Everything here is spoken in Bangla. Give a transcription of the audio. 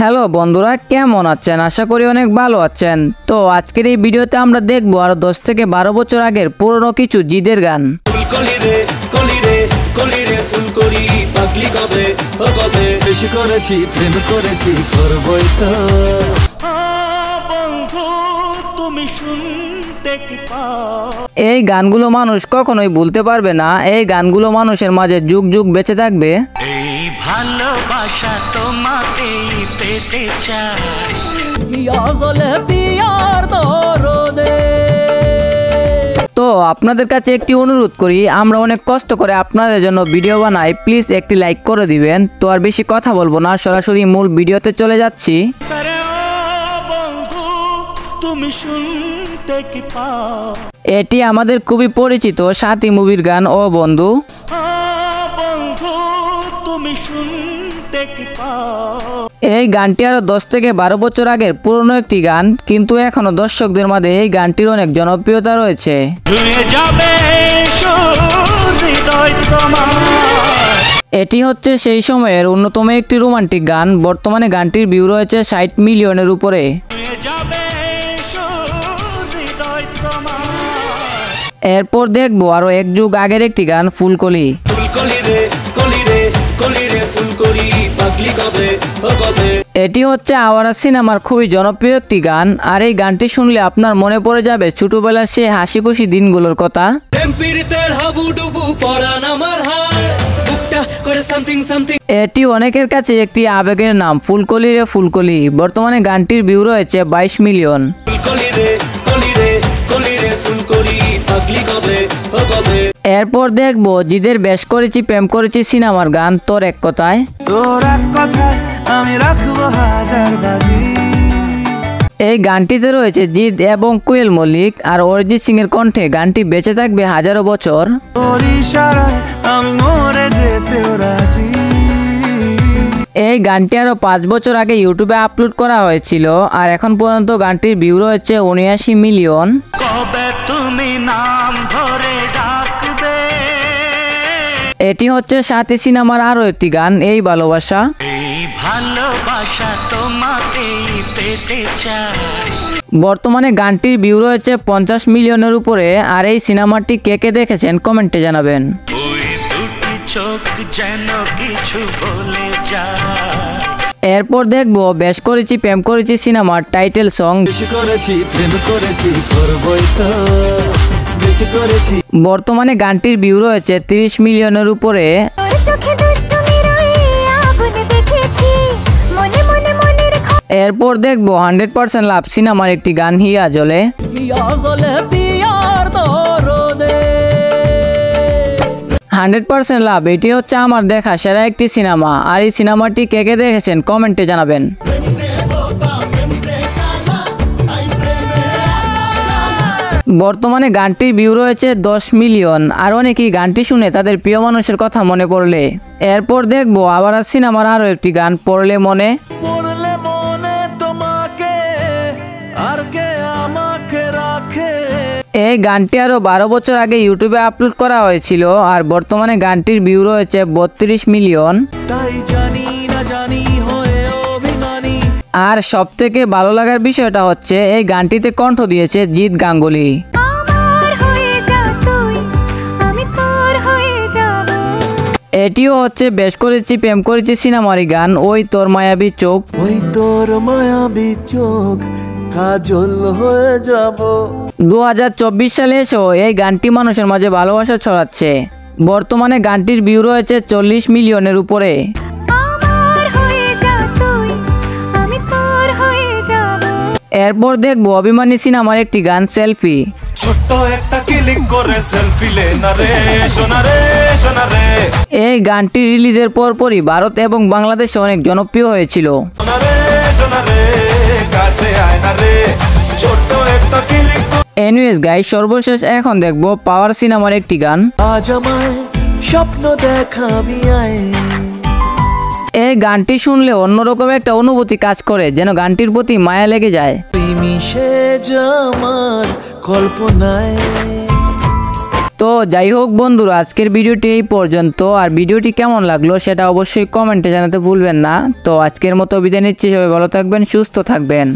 হ্যালো বন্ধুরা, কেমন আছেন? আশা করি অনেক ভালো আছেন। তো আজকের এই ভিডিওতে আমরা দেখবো আরো 10 থেকে 12 বছর আগের পুরনো কিছু জিদের গান। এই গানগুলো মানুষ কখনোই ভুলতে পারবে না। এই গানগুলো মানুষের মাঝে যুগ যুগ বেঁচে থাকবে। এই ভালোবাসা তোমাকেই পেতে চাই। তো আপনাদের কাছে একটি অনুরোধ করি, আমরা অনেক কষ্ট করে আপনাদের জন্য ভিডিও বানাই, প্লিজ একটি লাইক করে দিবেন। তো আর বেশি কথা বলবো না, সরাসরি মূল ভিডিওতে চলে যাচ্ছি। এটি আমাদের খুবই পরিচিত সাথী মুভির গান ও বন্ধু। এই গানটি আরো 10 থেকে 12 বছর আগের পুরনো একটি গান, কিন্তু এখনো দর্শকদের মাঝে এই গানটির অনেক জনপ্রিয়তা রয়েছে। এটি হচ্ছে সেই সময়ের অন্যতম একটি রোমান্টিক গান। বর্তমানে গানটির ভিউ রয়েছে 60 মিলিয়নের উপরে। এরপর দেখবো আরো এক যুগ আগের একটি গান, ফুলকলি। এটি হচ্ছে আওয়ারা সিনেমার খুবই জনপ্রিয় একটি গান। আর এই গানটি শুনলে আপনার মনে পড়ে যাবে ছোটবেলার সেই হাসি খুশি দিনগুলোর কথা। এটি অনেকের কাছে একটি আবেগের নাম, ফুলকলি রে ফুলকলি। বর্তমানে গানটির ভিউ রয়েছে 22 মিলিয়ন। এরপর দেখবো জিদের বেশ করেছি প্রেম করেছি সিনেমার গান, তোর এক কথায়। এই গানটিতে রয়েছে জিদ এবং কোয়েল মল্লিক, আর অরিজিৎ সিং এর কণ্ঠে গানটি বেঁচে থাকবে হাজারো বছর। এই গানটি আরো 5 বছর আগে ইউটিউবে আপলোড করা হয়েছিল, আর এখন পর্যন্ত গানটির ভিউ রয়েছে 79 মিলিয়ন। এটি হচ্ছে সাথী সিনেমার আরো একটি গান, এই ভালোবাসা। বর্তমানে গানটির ভিউ রয়েছে 50 মিলিয়নের উপরে। আর এই সিনেমাটি কে কে দেখেছেন কমেন্টে জানাবেন। এরপর দেখবো বেশ করেছি প্রেম করেছি সিনেমার টাইটেল সং। বর্তমানে গানটির ভিউ রয়েছে 30 মিলিয়নের উপরে। এরপর দেখবো 100% লাভ সিনেমার একটি গান, হিয়া জলে। লাভ এটি হচ্ছে আমার দেখা সেরা একটি সিনেমা। আর এই সিনেমাটি কে কে দেখেছেন কমেন্টে জানাবেন। বর্তমানে গানটির ভিউ রয়েছে 10 মিলিয়ন। আর অনেকেই গানটি শুনে তাদের প্রিয় মানুষের কথা মনে পড়লে। এরপর দেখবো আবার সিনেমার আরো একটি গান, পড়লে মনে। এই গানটি আরো 12 বছর আগে ইউটিউবে আপলোড করা হয়েছিল, আর বর্তমানে গানটির ভিউ রয়েছে 32 মিলিয়ন। আর সব থেকে ভালো লাগার বিষয়টা হচ্ছে এই গানটিতে কণ্ঠ দিয়েছে জিৎ গাঙ্গুলি। এটিও হচ্ছে বেশ করেছি প্রেম করেছি সিনেমারি গান, ওই তোর মায়াবী চোখ। ওই তোর মায়াবী চোখ কাজল হয়ে যাব। 2024 সালে এসেও এই গানটি মানুষের মাঝে ভালোবাসা ছড়াচ্ছে। বর্তমানে গানটির ভিউ রয়েছে 40 মিলিয়নের উপরে। এরপর দেখবো অভিমানী সিনেমার একটি গান, সেলফি। ছোট্ট একটা ক্লিক করে সেলফি লে না রে সোনা রে সোনা রে। এই গানটি রিলিজের পরপরই ভারত এবং বাংলাদেশে অনেক জনপ্রিয় হয়েছিল। সোনা রে সোনা রে কাছে আয় না রে ছোট্ট একটা ক্লিক। এনিওয়েজ গাইস, সর্বশেষ এখন দেখবো পাওয়ার সিনেমার একটি গান, আজ আমায় স্বপ্ন দেখাবি আয়। এই গানটি শুনলে অন্যরকম একটা অনুভূতি কাজ করে, যেন গানটির প্রতি মায়া লেগে যায়। তো যাই হোক বন্ধুরা, আজকের ভিডিওটি এই পর্যন্ত। আর ভিডিওটি কেমন লাগলো সেটা অবশ্যই কমেন্টে জানাতে ভুলবেন না। তো আজকের মতো বিদায় নিচ্ছি, সবাই ভালো থাকবেন, সুস্থ থাকবেন।